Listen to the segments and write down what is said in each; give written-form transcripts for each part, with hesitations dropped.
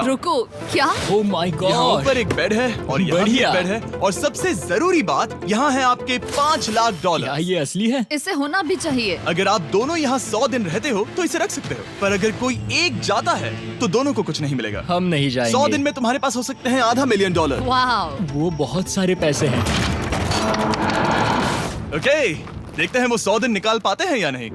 रुको, क्या? Oh my यहाँ गॉड, ऊपर एक बेड है और यहाँ भी बढ़िया। एक बेड है और सबसे जरूरी बात यहाँ है आपके $5 लाख। क्या ये असली है? इसे होना भी चाहिए। अगर आप दोनों यहाँ 100 दिन रहते हो तो इसे रख सकते हो, पर अगर कोई एक जाता है तो दोनों को कुछ नहीं मिलेगा। हम नहीं 100 दिन जाएंगे। में तुम्हारे पास हो सकते हैं $500,000। वाओ, वो बहुत सारे पैसे हैं। ओके, देखते हैं वो 100 दिन निकाल पाते हैं या नहीं।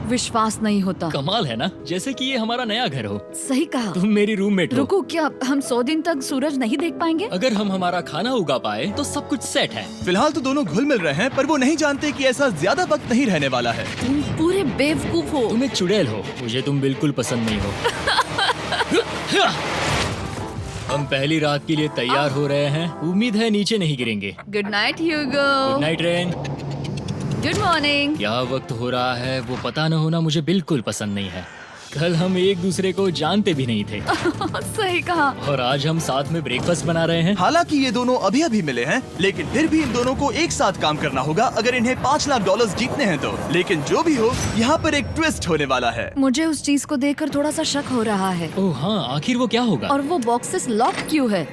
विश्वास नहीं होता। कमाल है ना, जैसे कि ये हमारा नया घर हो। सही कहा। तुम मेरी रूममेट हो। रुको, क्या हम 100 दिन तक सूरज नहीं देख पाएंगे? अगर हम हमारा खाना उगा पाए तो सब कुछ सेट है। फिलहाल तो दोनों घुल मिल रहे हैं, पर वो नहीं जानते कि ऐसा ज्यादा वक्त नहीं रहने वाला है। तुम पूरे बेवकूफ हो। तुम एक चुड़ैल हो, मुझे तुम बिल्कुल पसंद नहीं हो। हम पहली रात के लिए तैयार हो रहे हैं। उम्मीद है नीचे नहीं गिरेंगे। Good night Hugo. Good night Rain. Good morning. क्या वक्त हो रहा है वो पता न होना मुझे बिल्कुल पसंद नहीं है। कल हम एक दूसरे को जानते भी नहीं थे सही कहा। और आज हम साथ में ब्रेकफास्ट बना रहे हैं। हालांकि ये दोनों अभी अभी मिले हैं, लेकिन फिर भी इन दोनों को एक साथ काम करना होगा अगर इन्हें $5 लाख जीतने हैं तो। लेकिन जो भी हो, यहाँ पर एक ट्विस्ट होने वाला है। मुझे उस चीज को देखकर थोड़ा सा शक हो रहा है। ओह हाँ, आखिर वो क्या होगा? और वो बॉक्सेस लॉक क्यों है?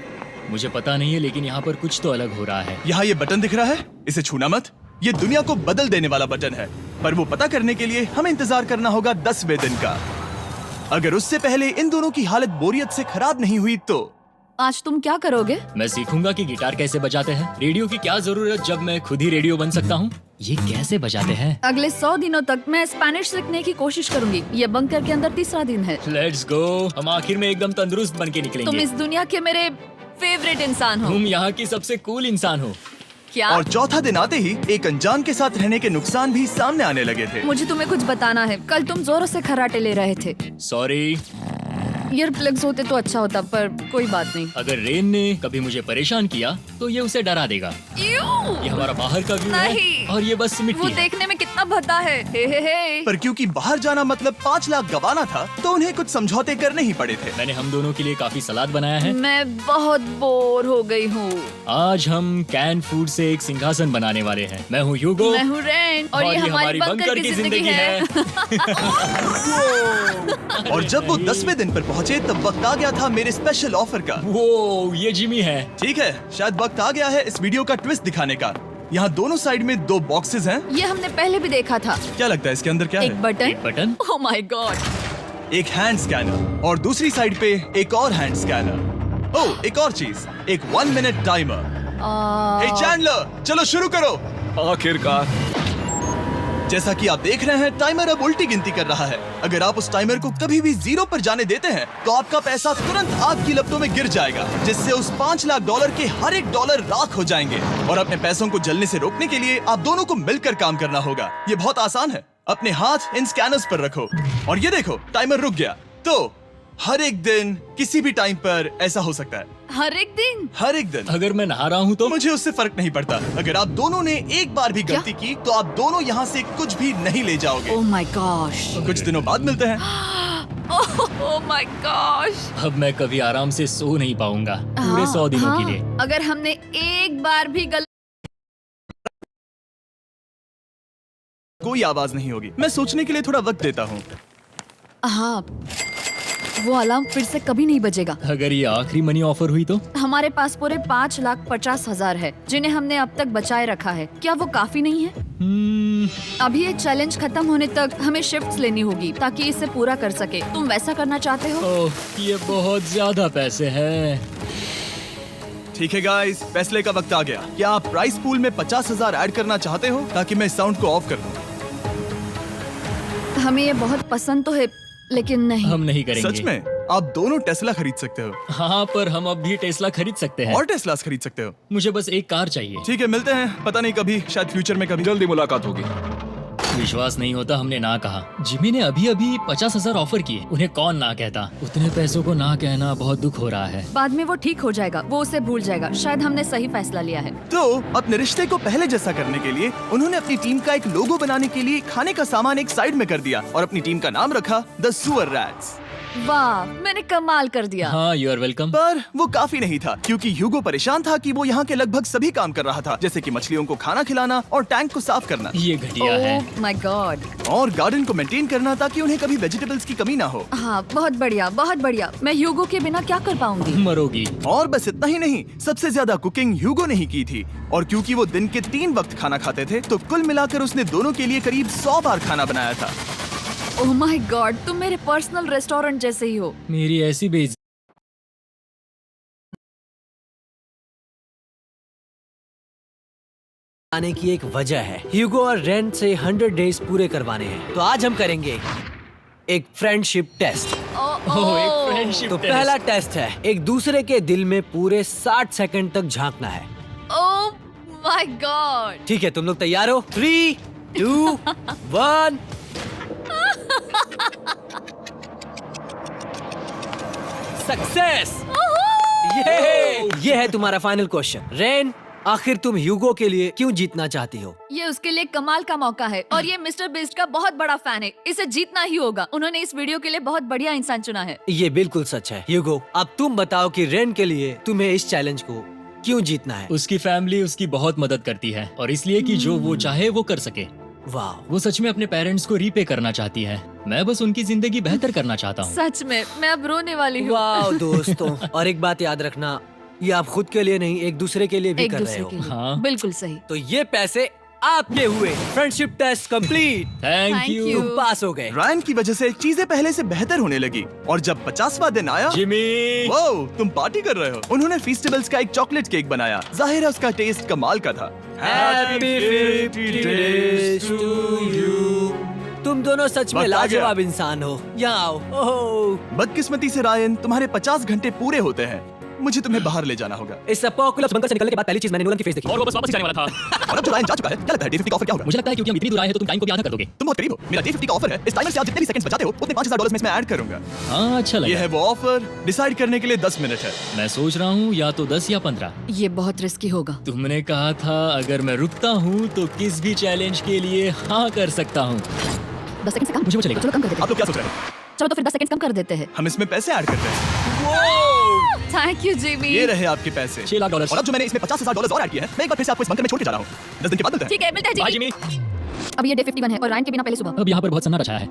मुझे पता नहीं है, लेकिन यहाँ पर कुछ तो अलग हो रहा है। यहाँ ये बटन दिख रहा है, इसे छूना मत। ये दुनिया को बदल देने वाला बटन है, पर वो पता करने के लिए हमें इंतजार करना होगा 10वें दिन का। अगर उससे पहले इन दोनों की हालत बोरियत से खराब नहीं हुई तो आज तुम क्या करोगे? मैं सीखूंगा कि गिटार कैसे बजाते हैं। रेडियो की क्या जरूरत जब मैं खुद ही रेडियो बन सकता हूँ। ये कैसे बजाते हैं? अगले 100 दिनों तक मैं स्पेनिश सीखने की कोशिश करूंगी। ये बंकर के अंदर तीसरा दिन है। Let's go. हम आखिर में एकदम तंदुरुस्त बन के तुम निकलेंगे। इस दुनिया के मेरे फेवरेट इंसान हो। तुम यहाँ की सबसे कूल इंसान हो। क्या? और चौथा दिन आते ही एक अनजान के साथ रहने के नुकसान भी सामने आने लगे थे। मुझे तुम्हें कुछ बताना है। कल तुम जोरों से खर्राटे ले रहे थे। सॉरी। ईयर प्लग्स होते तो अच्छा होता, पर कोई बात नहीं। अगर रेन ने कभी मुझे परेशान किया तो ये उसे डरा देगा। ये हमारा बाहर का व्यू है नहीं। और ये बस वो मिट्टी है। देखने में कितना भद्दा है। हे। पर क्योंकि बाहर जाना मतलब 5 लाख गवाना था, तो उन्हें कुछ समझौते करने ही पड़े थे। मैंने हम दोनों के लिए काफी सलाद बनाया है। मैं बहुत बोर हो गई हूँ। आज हम कैन फूड से एक सिंहासन बनाने वाले हैं। मैं हूँ ह्यूगो मैं हूँ रेन और ये हमारी बंकर की जिंदगी है। और जब वो 10वें दिन पर पहुंचे तब वक्त आ गया था मेरे स्पेशल ऑफर का। वो ये जिमी है। ठीक है, शायद वक्त आ गया है इस वीडियो का ट्विस्ट दिखाने का। यहाँ दोनों साइड में 2 बॉक्सेस हैं। ये हमने पहले भी देखा था। क्या लगता है इसके अंदर क्या एक है? बटन। एक बटन। Oh my God. एक हैंड स्कैनर और दूसरी साइड पे एक और हैंड स्कैनर। ओह, एक और चीज, एक 1 मिनट टाइमर। हे चैंडलर, चलो शुरू करो। आखिरकार। जैसा कि आप देख रहे हैं, टाइमर अब उल्टी गिनती कर रहा है। अगर आप उस टाइमर को कभी भी 0 पर जाने देते हैं तो आपका पैसा तुरंत आग की लपटों में गिर जाएगा, जिससे उस $5 लाख के हर एक डॉलर राख हो जाएंगे। और अपने पैसों को जलने से रोकने के लिए आप दोनों को मिलकर काम करना होगा। ये बहुत आसान है। अपने हाथ इन स्कैनर्स पर रखो और ये देखो, टाइमर रुक गया। तो हर एक दिन किसी भी टाइम पर ऐसा हो सकता है। हर एक दिन? हर एक दिन। अगर मैं नहा रहा हूँ तो मुझे उससे फर्क नहीं पड़ता। अगर आप दोनों ने एक बार भी गलती की तो आप दोनों यहाँ से कुछ भी नहीं ले जाओगे। Oh my gosh. कुछ दिनों बाद मिलते हैं। Oh my gosh. अब मैं कभी आराम से सो नहीं पाऊंगा पूरे 100 दिनों के लिए। अगर हमने एक बार भी कोई आवाज नहीं होगी। मैं सोचने के लिए थोड़ा वक्त देता हूँ। हाँ, वो अलार्म फिर से कभी नहीं बजेगा। अगर ये आखिरी मनी ऑफर हुई तो? हमारे पास पूरे 5,50,000 है, जिन्हें हमने अब तक बचाए रखा है। क्या वो काफी नहीं है? अभी ये चैलेंज खत्म होने तक हमें शिफ्ट्स लेनी होगी ताकि इसे पूरा कर सके। तुम वैसा करना चाहते हो? ओह, ये बहुत ज्यादा पैसे हैं। ठीक है गाइस, फैसले का वक्त आ गया। क्या आप प्राइस पूल में 50,000 ऐड करना चाहते हो ताकि मैं साउंड को ऑफ कर दूं? हमें ये बहुत पसंद तो है, लेकिन नहीं। हम नहीं करेंगे। सच में? आप दोनों टेस्ला खरीद सकते हो हाँ, पर हम अब भी टेस्ला खरीद सकते हैं। और टेस्लास खरीद सकते हो। मुझे बस एक कार चाहिए। ठीक है, मिलते हैं। पता नहीं कभी, शायद फ्यूचर में कभी। जल्दी मुलाकात होगी। विश्वास नहीं होता हमने ना कहा। जिमी ने अभी अभी 50,000 ऑफर किए। उन्हें कौन ना कहता। उतने पैसों को ना कहना बहुत दुख हो रहा है। बाद में वो ठीक हो जाएगा, वो उसे भूल जाएगा। शायद हमने सही फैसला लिया है। तो अपने रिश्ते को पहले जैसा करने के लिए उन्होंने अपनी टीम का एक लोगो बनाने के लिए खाने का सामान एक साइड में कर दिया और अपनी टीम का नाम रखा द सुअर रैट्स। वाह, मैंने कमाल कर दिया। हाँ, यू आर वेलकम। पर वो काफी नहीं था, क्योंकि ह्यूगो परेशान था कि वो यहाँ के लगभग सभी काम कर रहा था, जैसे कि मछलियों को खाना खिलाना और टैंक को साफ करना ये घटिया है। Oh my God. और गार्डन को मेंटेन करना ताकि उन्हें कभी वेजिटेबल्स की कमी ना हो। हाँ, बहुत बढ़िया, बहुत बढ़िया। मैं ह्यूगो के बिना क्या कर पाऊंगी? मरोगी। और बस इतना ही नहीं, सबसे ज्यादा कुकिंग ह्यूगो ने ही की थी। और क्योंकि वो दिन के 3 वक्त खाना खाते थे, तो कुल मिलाकर उसने दोनों के लिए करीब 100 बार खाना बनाया था। ओह माय गॉड, तुम मेरे पर्सनल रेस्टोरेंट जैसे ही हो। मेरी ऐसी बेइज्जती। आने की एक वजह है, ह्यूगो और रेन से 100 डेज पूरे करवाने हैं। तो आज हम करेंगे एक फ्रेंडशिप टेस्ट। ओह, एक फ्रेंडशिप तो पहला टेस्ट है, एक दूसरे के दिल में पूरे 60 सेकंड तक झांकना है। Oh my God. ठीक है, तुम लोग तैयार हो? 3, 2, 1। सक्सेस! ये है तुम्हारा फाइनल क्वेश्चन। रेन, आखिर तुम ह्यूगो के लिए क्यों जीतना चाहती हो? ये उसके लिए कमाल का मौका है और ये मिस्टर बीस्ट का बहुत बड़ा फैन है। इसे जीतना ही होगा। उन्होंने इस वीडियो के लिए बहुत बढ़िया इंसान चुना है। ये बिल्कुल सच है। ह्यूगो, अब तुम बताओ कि रेन के लिए तुम्हें इस चैलेंज को क्यों जीतना है? उसकी फैमिली उसकी बहुत मदद करती है और इसलिए कि जो वो चाहे वो कर सके। वाह, वो सच में अपने पेरेंट्स को रीपे करना चाहती है। मैं बस उनकी जिंदगी बेहतर करना चाहता हूँ। सच में, मैं अब रोने वाली हूँ। वाह दोस्तों, और एक बात याद रखना, ये आप खुद के लिए नहीं, एक दूसरे के लिए भी एक कर रहे दूसरे हो। के लिए। हाँ। बिल्कुल सही। तो ये पैसे आपके हुए। Friendship test complete. Thank Thank you. you। तुम पास हो गए। रायन की वजह से चीजें पहले से बेहतर होने लगी। और जब 50वां दिन आया, जिमी। वो तुम पार्टी कर रहे हो। उन्होंने फेस्टिवल्स का एक चॉकलेट केक बनाया। जाहिर है उसका टेस्ट कमाल का था। Happy 50 days to you। तुम दोनों सच में वक्त आ गया। लाजवाब इंसान हो। यहाँ आओ। ओह, बदकिस्मती से रायन, तुम्हारे 50 घंटे पूरे होते हैं। मुझे तुम्हें बाहर ले जाना होगा। इस अपोकलिप्स बंकर से निकलने के बाद पहली चीज मैंने नोलन की फेस देखी। और वो बस वापस ही जाने वाला था। और अब जो रायन जा चुका है, क्या लगता है डे 50 का ऑफर क्या होगा? मुझे लगता है क्योंकि हम इतनी दूर आए हैं तो तुम टाइम को भी आधा कर दोगे। तुम बहुत करीब हो। मेरा डे 50 का ऑफर है। इस टाइमर से आप जितने भी सेकंड्स बचाते हो, उतने $5000 में इसमें ऐड करूंगा। हाँ, अच्छा ये लगा। है वो ऑफर। डिसाइड करने के लिए 10 मिनट है। मैं सोच रहा हूँ या तो 10 या 15। ये बहुत रिस्की होगा। तुमने कहा था अगर मैं रुकता हूँ तो किस भी चैलेंज के लिए हाँ कर सकता हूँ। 10 सेकंड से कम? मुझे वो चलेगा। चलो कम कर देते आप हैं। लोग क्या सोच रहे हो? चलो तो फिर 10 सेकंड कम कर देते हैं। हम इसमें पैसे ऐड करते हैं। Thank you Jimmy. ये रहे आपके पैसे। $6 लाख। और अब जो मैंने इसमें $50,000 और ऐड किए हैं, मैं एक बार फिर से आपको इस बंकर में छोड़ के जा रहा हूँ। 10 दिन के बाद मिलते हैं। ठीक है, मिलते हैं बाय जिमी। जिमी। अब ये डे 51 है और रायन के बिना पहले सुबह। अब यहाँ पर बहुत सन्नाटा छाया है।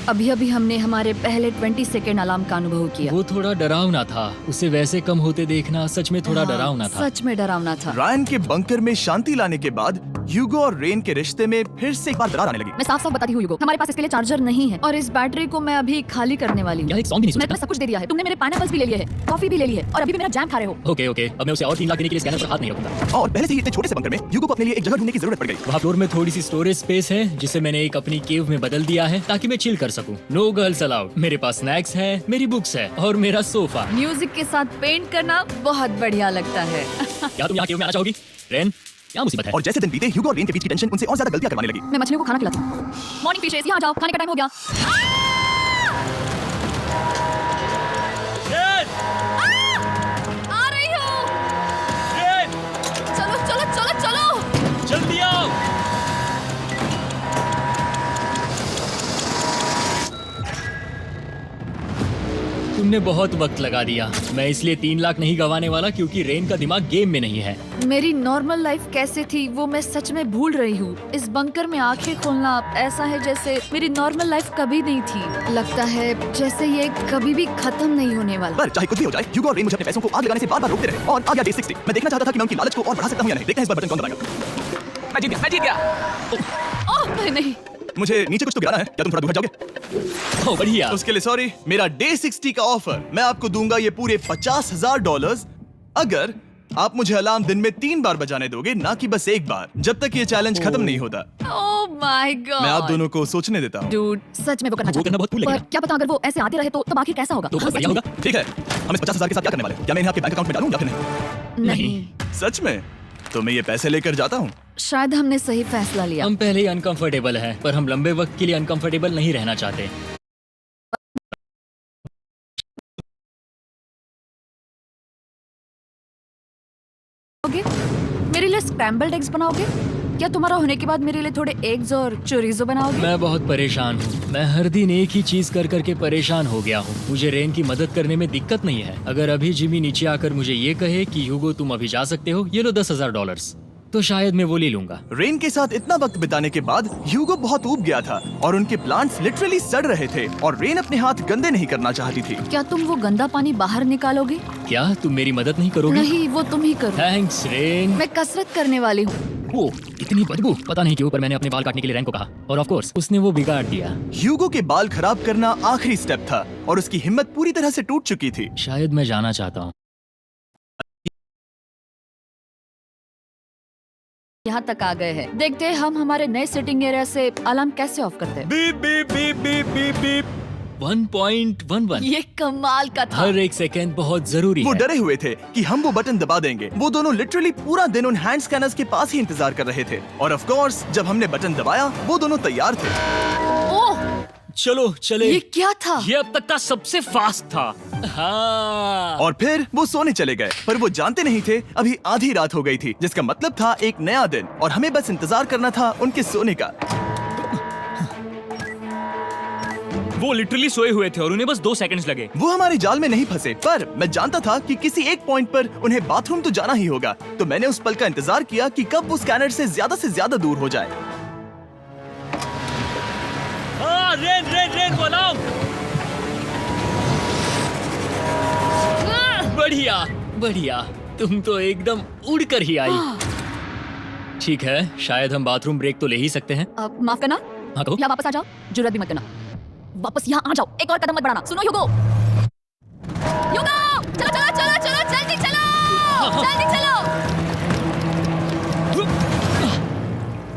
अभी अभी हमने हमारे पहले 20 सेकेंड अलार्म का अनुभव किया। वो थोड़ा डरावना था। उसे वैसे कम होते देखना सच में थोड़ा हाँ, डरावना था। सच में डरावना था। रायन के बंकर में शांति लाने के बाद ह्यूगो और रेन के रिश्ते में फिर से एक बार दरार आने लगी। मैं साफ साफ बताती हूँ ह्यूगो, हमारे पास इसके लिए चार्जर नहीं है और इस बैटरी को मैं अभी खाली करने वाली हूँ। यार एक सॉन्ग भी नहीं मैंने सुना। तुम्हें सब कुछ दे दिया है। तुमने मेरे पाइनएप्पल्स भी ले लिए हैं, कॉफी भी ले ली है और अभी भी मेरा जैम खा रहे हो। ओके ओके, अब मैं उसे और 3 लाख देने के लिए स्कैनर पर हाथ नहीं रखूंगा। और पहले से ही इतने छोटे से बंकर में ह्यूगो को अपने लिए एक जगह ढूंढने की जरूरत पड़ गई। वहाँ फ्लोर में थोड़ी सी स्टोरेज स्पेस है जिसे मैंने एक अपनी केव में बदल दिया है ताकि मैं चिल कर सकूं। No girls allowed. मेरे पास स्नैक्स है, मेरी बुक्स है और मेरा सोफा। म्यूजिक के साथ पेंट करना बहुत बढ़िया लगता है। क्या तुम यहाँ केव में आना चाहोगी? रेन, क्या मुसीबत है? और जैसे दिन बीते, ह्यूगो और रेन के बीच की टेंशन उनसे और ज्यादा गलतियां करवाने लगी। मैं मछलियों को खाना खिलाती हूँ। मॉर्निंग फिशेस, यहाँ जाओ, खाने का टाइम हो गया। आ रही हूँ। चलो चलो चलो चलो। जल्दी आओ। तुमने बहुत वक्त लगा दिया। मैं इसलिए 3 लाख नहीं गंवाने वाला क्योंकि रेन का दिमाग गेम में नहीं है। मेरी नॉर्मल लाइफ कैसे थी वो मैं सच में भूल रही हूँ। इस बंकर में आंखें खोलना ऐसा है जैसे मेरी नॉर्मल लाइफ कभी नहीं थी। लगता है जैसे ये कभी भी खत्म नहीं होने वाला। पर चाहे कुछ भी हो जाए, ह्यूगो और रेन मुझे अपने पैसों को आग लगाने से बार-बार रोकते रहे। और आ गया डे 60। मैं देखना चाहता था कि मैं उनकी लालच को और बढ़ा सकता हूं या नहीं। देखते हैं इस बार बटन कौन दबाएगा। मैं जीत गया। ओह नहीं, मुझे नीचे कुछ तो गिराना है। क्या तुम थोड़ा दूर हट जाओगे? ओह बढ़िया। उसके लिए सॉरी। मेरा डे 60 का ऑफर मैं आपको दूंगा ये पूरे $50,000 अगर आप मुझे अलार्म दिन में 3 बार बजाने दोगे, ना कि बस एक बार, जब तक ये चैलेंज खत्म नहीं होता। Oh my God. मैं आप दोनों को सोचने देता हूँ। डूड, सच में वो करना वो चाहती करना हूँ। बहुत cool पर लगेगा। क्या पता अगर वो ऐसे आते रहे तो तब आखिर कैसा होगा? तो बहुत हाँ, बढ़िया सच होगा। ठीक है, हम इस 50,000 के साथ क्या करने वाले हैं? क्या मैं इन्हें आपके बैंक अकाउंट में डालूं या फिर नहीं? में? नहीं। नहीं, सच में? तो मैं ये पैसे लेकर जाता हूँ। शायद हमने सही फैसला लिया। हम पहले ही अनकंफर्टेबल हैं, पर हम लंबे वक्त के लिए अनकंफर्टेबल नहीं रहना चाहते। ओके स्क्रैम्बल्ड एग्स बनाओगे? क्या तुम्हारा होने के बाद मेरे लिए थोड़े एग्स और चोरिजो बनाओगे? मैं बहुत परेशान हूँ। मैं हर दिन एक ही चीज कर करके परेशान हो गया हूँ। मुझे रेन की मदद करने में दिक्कत नहीं है। अगर अभी जिमी नीचे आकर मुझे ये कहे कि ह्यूगो तुम अभी जा सकते हो, ये लो $10,000, तो शायद मैं वो ले लूंगा। रेन के साथ इतना वक्त बिताने के बाद ह्यूगो बहुत ऊब गया था और उनके प्लांट्स लिटरली सड़ रहे थे और रेन अपने हाथ गंदे नहीं करना चाहती थी। क्या तुम वो गंदा पानी बाहर निकालोगे? क्या तुम मेरी मदद नहीं करोगे? नहीं, वो तुम ही करो। Thanks rain. मैं कसरत करने वाली हूँ। वो इतनी बदबू, पता नहीं क्यों, पर मैंने अपने बाल काटने के लिए रेन को कहा और ऑफ कोर्स उसने वो बिगाड़ दिया। ह्यूगो के बाल खराब करना आखिरी स्टेप था और उसकी हिम्मत पूरी तरह से टूट चुकी थी। शायद मैं जाना चाहता हूँ। यहाँ तक आ गए हैं। देखते हैं हम हमारे नए सिटिंग एरिया से अलार्म कैसे ऑफ करते हैं। Beep beep beep beep beep beep. 1.11। ये कमाल का था। हर एक सेकंड बहुत जरूरी वो है। डरे हुए थे कि हम वो बटन दबा देंगे। वो दोनों लिटरली पूरा दिन उन हैंड स्कैनर्स के पास ही इंतजार कर रहे थे और ऑफ कोर्स जब हमने बटन दबाया वो दोनों तैयार थे। ओह, चलो चले। ये क्या था? ये अब तक का सबसे फास्ट था। हाँ। और फिर वो सोने चले गए, पर वो जानते नहीं थे अभी आधी रात हो गई थी, जिसका मतलब था एक नया दिन और हमें बस इंतजार करना था उनके सोने का। वो लिटरली सोए हुए थे और उन्हें बस 2 सेकंड्स लगे। वो हमारे जाल में नहीं फंसे, पर मैं जानता था कि किसी एक पॉइंट पर उन्हें बाथरूम तो जाना ही होगा, तो मैंने उस पल का इंतजार किया कि कब वो स्कैनर से ज्यादा दूर हो जाए। हाँ, रेन रेन रेन वो अलार्म। बढ़िया बढ़िया, तुम तो एकदम उड़कर ही आई। ठीक है, शायद हम बाथरूम ब्रेक तो ले ही सकते हैं। माफ करना, हाँ कहो। यहाँ वापस आ जाओ। जुर्रत भी मत करना। वापस यहाँ आ जाओ, एक और कदम मत बढ़ाना। सुनो ह्यूगो, ह्यूगो, चलो चलो चलो चलो, जल्दी चलो, जल्दी चलो।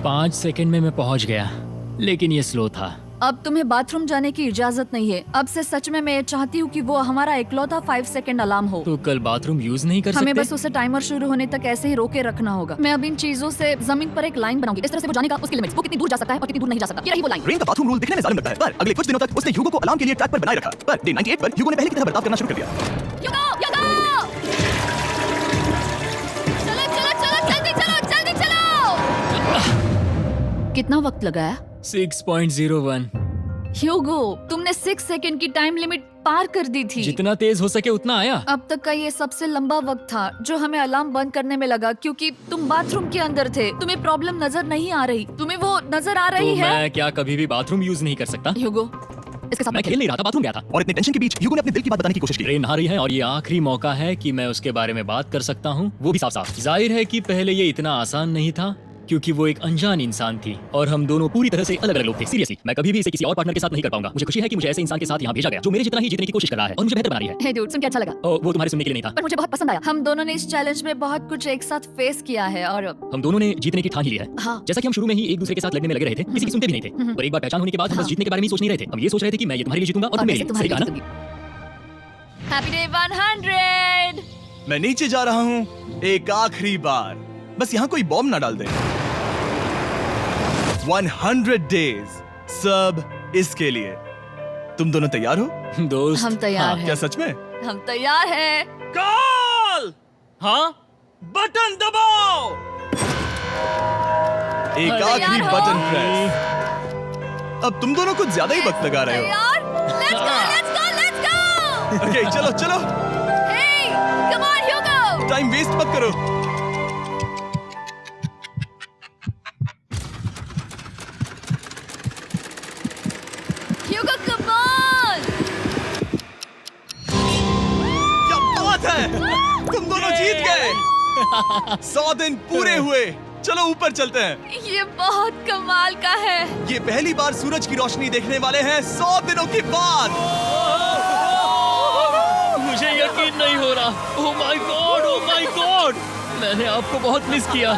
5 सेकंड में मैं पहुंच गया, लेकिन ये स्लो था। अब तुम्हें बाथरूम जाने की इजाजत नहीं है। अब से सच में मैं चाहती हूँ कि वो हमारा इकलौता 5 सेकंड अलार्म हो। तो कल बाथरूम यूज नहीं कर सकते? हमें बस उसे टाइमर शुरू होने तक ऐसे ही रोके रखना होगा। मैं अब इन चीजों से जमीन पर एक लाइन बनाऊंगी, इस तरह से वो जानेगा उसकी लिमिट्स, वो कितनी दूर जा सकता है और कितनी दूर नहीं जा सकता। ये रही वो लाइन। रेन का बाथरूम रूल दिखने में जालिम लगता है, पर अगले कुछ दिनों तक उसने ह्यूगो को अलार्म के लिए ट्रैक पर बनाए रखा। पर डे 98 पर ह्यूगो ने पहले की तरह बर्ताव करना शुरू कर दिया। ह्यूगो, ह्यूगो! चलो चलो चलो, जल्दी चलो, जल्दी चलो। कितना वक्त लगाया? 6.01। ह्यूगो, तुमने 6 सेकंड की टाइम लिमिट पार कर दी थी। जितना तेज हो सके उतना आया। अब तक का ये सबसे लंबा वक्त था जो हमें अलार्म बंद करने में लगा, क्योंकि तुम बाथरूम के अंदर थे। तुम्हें प्रॉब्लम नजर नहीं आ रही। तुम्हें वो नजर आ तो रही है? मैं क्या कभी भी बाथरूम यूज नहीं कर सकता? ह्यूगो, इसके साथ मैं खेल नहीं रहा था, बाथरूम गया था। और इतने टेंशन के बीच ह्यूगो ने अपने दिल की बात बताने की कोशिश की। ट्रेन आ रही है और ये आखिरी मौका है कि मैं उसके बारे में बात कर सकता हूँ, वो भी साफ साफ। जाहिर है कि पहले ये इतना आसान नहीं था, क्योंकि वो एक अनजान इंसान थी और हम दोनों पूरी तरह से अलग अलग लोग थे। सीरियसली, मैं कभी भी इसे किसी और पार्टनर के साथ नहीं कर पाऊंगा। मुझे खुशी है कि मुझे ऐसे इंसान के साथ यहाँ भेजा गया जो मेरे जितना ही जीतने की कोशिश कर रहा है और मुझे बेहतर बना रही है। हे डूड, सुन के अच्छा लगा। ओ, वो तुम्हारे सुनने के लिए नहीं था, पर मुझे बहुत पसंद आया। हम दोनों ने इस चैलेंज में बहुत कुछ एक साथ फेस किया है और हम दोनों ने जीतने की ठान ली है। हाँ। जैसा कि हम शुरू में ही एक दूसरे के साथ लड़ने में लगे रहे थे, किसी की सुनते भी नहीं थे, और एक बार पहचान होने के बाद हम बस हाँ। जीतने के बारे में ही सोच नहीं रहे थे। हम ये सोच रहे थे कि मैं ये तुम्हारे लिए जीतूंगा और तुम मेरे लिए। सही कहा ना? Happy day 100। मैं नीचे जा रहा हूँ एक आखिरी बार, बस यहाँ कोई बॉम्ब ना डाल दे। 100 डेज, सब इसके लिए। तुम दोनों तैयार हो? दोस्त, हम तैयार हाँ, हैं। क्या सच में? हम तैयार हैं। कॉल। हाँ, बटन दबाओ। एक अरे आखिरी यार हो। Button press. अब तुम दोनों कुछ ज्यादा ही वक्त लगा रहे हो। तैयार? Let's go, let's go, let's go! Okay, चलो चलो, Hey, come on, Hugo! Time waste मत करो। Hugo, come on! क्या बात है, तुम दोनों जीत गए। 100 दिन पूरे हुए। चलो ऊपर चलते हैं। ये बहुत कमाल का है। ये पहली बार सूरज की रोशनी देखने वाले हैं 100 दिनों के बाद। मुझे यकीन नहीं हो रहा। ओह माय गॉड, मैंने आपको बहुत मिस किया।